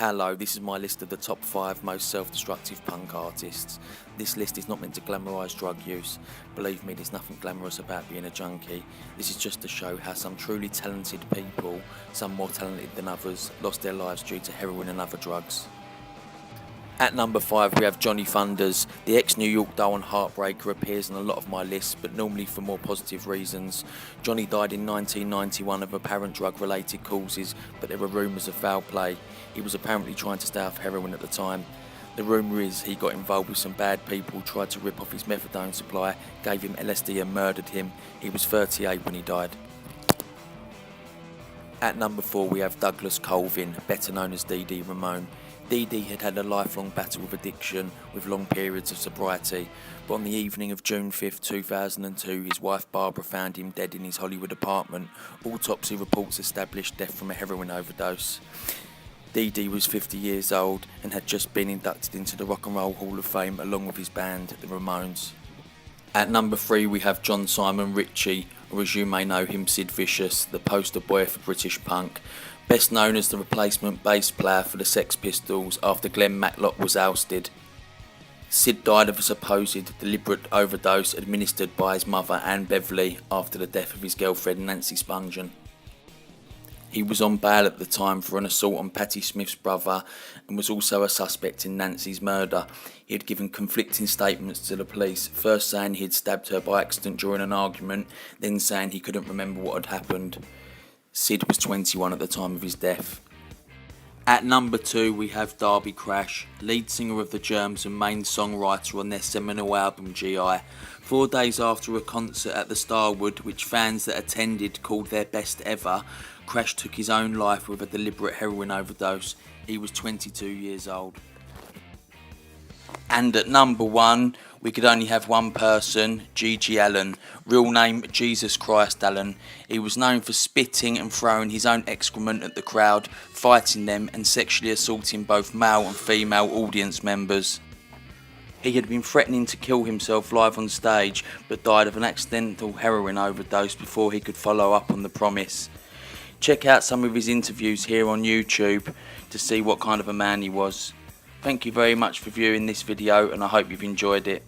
Hello, this is my list of the top 5 most self-destructive punk artists. This list is not meant to glamorise drug use. Believe me, there's nothing glamorous about being a junkie. This is just to show how some truly talented people, some more talented than others, lost their lives due to heroin and other drugs. At number 5 we have Johnny Thunders. The ex-New York Doll and Heartbreaker appears on a lot of my lists, but normally for more positive reasons. Johnny died in 1991 of apparent drug-related causes, but there were rumours of foul play. He was apparently trying to stay off heroin at the time. The rumour is he got involved with some bad people, tried to rip off his methadone supply, gave him LSD and murdered him. He was 38 when he died. At number 4 we have Douglas Colvin, better known as D.D. Ramone. D.D. had had a lifelong battle with addiction, with long periods of sobriety, but on the evening of June 5, 2002, his wife Barbara found him dead in his Hollywood apartment. Autopsy reports established death from a heroin overdose. D.D. was 50 years old and had just been inducted into the Rock and Roll Hall of Fame along with his band, the Ramones. At number 3 we have John Simon Ritchie, or as you may know him, Sid Vicious, the poster boy for British punk. Best known as the replacement bass player for the Sex Pistols after Glenn Matlock was ousted. Sid died of a supposed deliberate overdose administered by his mother Anne Beverley after the death of his girlfriend Nancy Spungen. He was on bail at the time for an assault on Patti Smith's brother and was also a suspect in Nancy's murder. He had given conflicting statements to the police, first saying he had stabbed her by accident during an argument, then saying he couldn't remember what had happened. Sid was 21 at the time of his death. At number 2 we have Darby Crash, lead singer of the Germs and main songwriter on their seminal album GI. 4 days after a concert at the Starwood, which fans that attended called their best ever, Crash took his own life with a deliberate heroin overdose. He was 22 years old. And at number 1, we could only have one person, G.G. Allen, real name Jesus Christ Allen. He was known for spitting and throwing his own excrement at the crowd, fighting them and sexually assaulting both male and female audience members. He had been threatening to kill himself live on stage, but died of an accidental heroin overdose before he could follow up on the promise. Check out some of his interviews here on YouTube to see what kind of a man he was. Thank you very much for viewing this video and I hope you've enjoyed it.